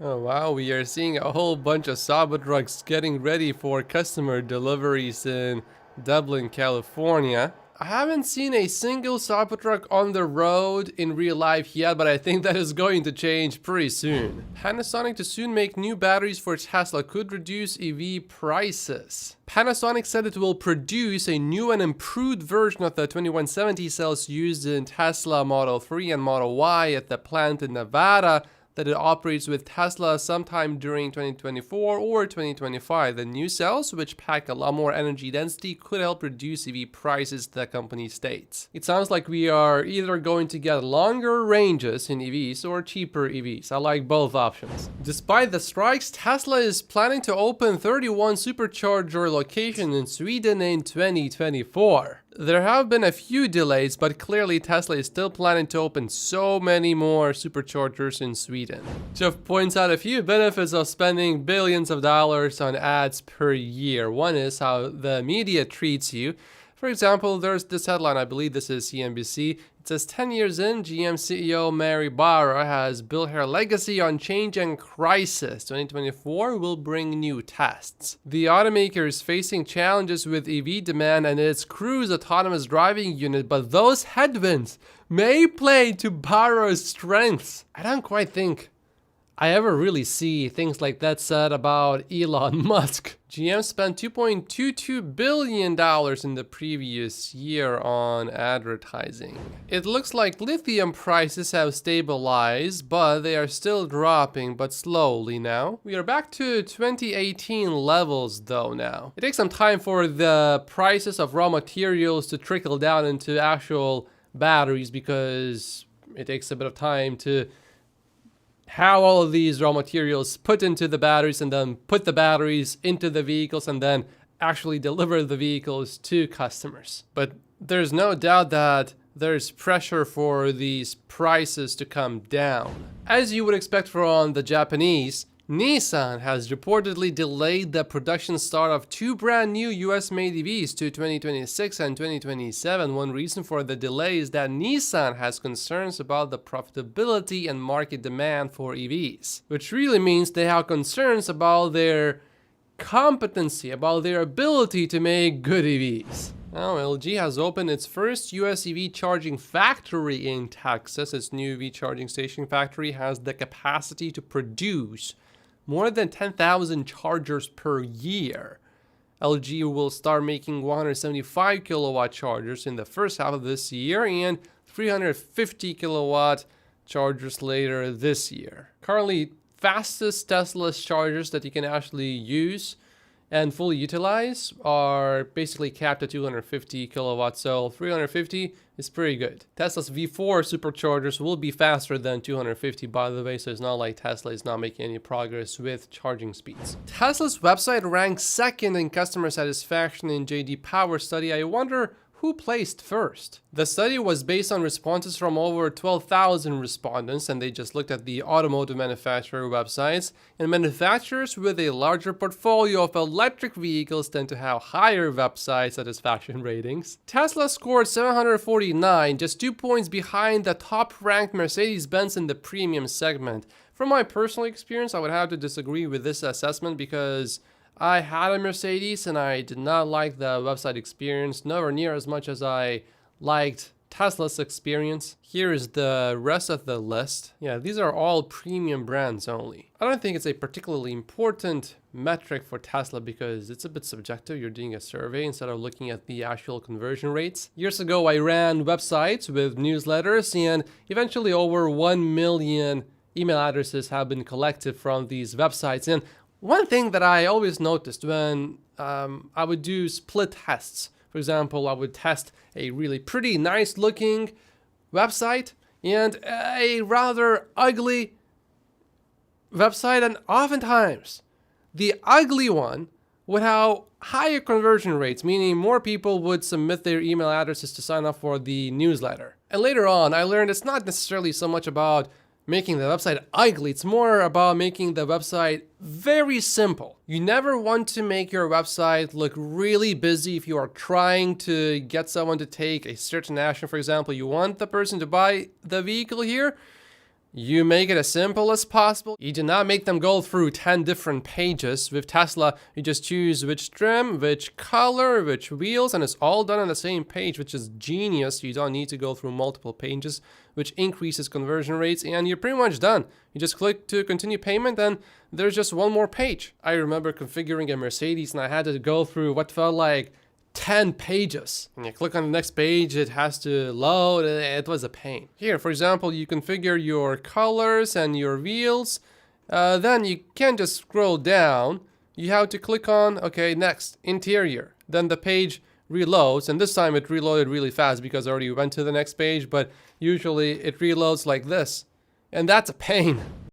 Oh wow, we are seeing a whole bunch of Cybertrucks getting ready for customer deliveries in Dublin, California. I haven't seen a single Cybertruck on the road in real life yet, but I think that is going to change pretty soon. Panasonic to soon make new batteries for Tesla could reduce EV prices. Panasonic said it will produce a new and improved version of the 2170 cells used in Tesla Model 3 and Model Y at the plant in Nevada that it operates with Tesla sometime during 2024 or 2025. The new cells, which pack a lot more energy density, could help reduce EV prices, the company states. It sounds like we are either going to get longer ranges in EVs or cheaper EVs. I like both options. Despite the strikes, Tesla is planning to open 31 supercharger locations in Sweden in 2024. There have been a few delays, but clearly Tesla is still planning to open so many more superchargers in Sweden. Jeff points out a few benefits of spending billions of dollars on ads per year. One is how the media treats you. For example, there's this headline, I believe this is CNBC. It says 10 years in, GM CEO Mary Barra has built her legacy on change and crisis. 2024 will bring new tests. The automaker is facing challenges with EV demand and its Cruise autonomous driving unit, but those headwinds may play to Barra's strengths. I don't quite think I ever really see things like that said about Elon Musk. GM spent $2.22 billion in the previous year on advertising. It looks like lithium prices have stabilized, but they are still dropping, but slowly now. We are back to 2018 levels though now. It takes some time for the prices of raw materials to trickle down into actual batteries because it takes a bit of time to how all of these raw materials put into the batteries and then put the batteries into the vehicles and then actually deliver the vehicles to customers. But there's no doubt that there's pressure for these prices to come down. As you would expect from the Japanese, Nissan has reportedly delayed the production start of two brand new US-made EVs to 2026 and 2027. One reason for the delay is that Nissan has concerns about the profitability and market demand for EVs, which really means they have concerns about their competency, about their ability to make good EVs. Now, LG has opened its first US EV charging factory in Texas. Its new EV charging station factory has the capacity to produce more than 10,000 chargers per year. LG will start making 175 kilowatt chargers in the first half of this year and 350 kilowatt chargers later this year. Currently, fastest Tesla chargers that you can actually use and fully utilize are basically capped at 250 kilowatts, so 350 is pretty good. Tesla's V4 superchargers will be faster than 250, by the way, so it's not like Tesla is not making any progress with charging speeds. Tesla's website ranks second in customer satisfaction in JD Power study. I wonder who placed first? The study was based on responses from over 12,000 respondents, and they just looked at the automotive manufacturer websites. And manufacturers with a larger portfolio of electric vehicles tend to have higher website satisfaction ratings. Tesla scored 749, just 2 points behind the top-ranked Mercedes-Benz in the premium segment. From my personal experience, I would have to disagree with this assessment because I had a Mercedes and I did not like the website experience, nowhere near as much as I liked Tesla's experience. Here is the rest of the list. Yeah, these are all premium brands only. I don't think it's a particularly important metric for Tesla because it's a bit subjective. You're doing a survey instead of looking at the actual conversion rates. Years ago, I ran websites with newsletters and eventually over 1 million email addresses have been collected from these websites. And one thing that I always noticed when I would do split tests, for example, I would test a really pretty nice looking website and a rather ugly website, and oftentimes the ugly one would have higher conversion rates, meaning more people would submit their email addresses to sign up for the newsletter. And later on, I learned it's not necessarily so much about making the website ugly. It's more about making the website very simple. You never want to make your website look really busy if you are trying to get someone to take a certain action. For example, you want the person to buy the vehicle here. You make it as simple as possible. You do not make them go through 10 different pages. With Tesla, you just choose which trim, which color, which wheels, and it's all done on the same page, which is genius. You don't need to go through multiple pages, which increases conversion rates, and you're pretty much done. You just click to continue payment, and there's just one more page. I remember configuring a Mercedes, and I had to go through what felt like 10 pages. When you click on the next page, it has to load. It was a pain. Here, for example, you configure your colors and your wheels. Then you can't just scroll down. You have to click on, okay, next, interior. Then the page reloads, and this time it reloaded really fast because I already went to the next page, but usually it reloads like this. And that's a pain.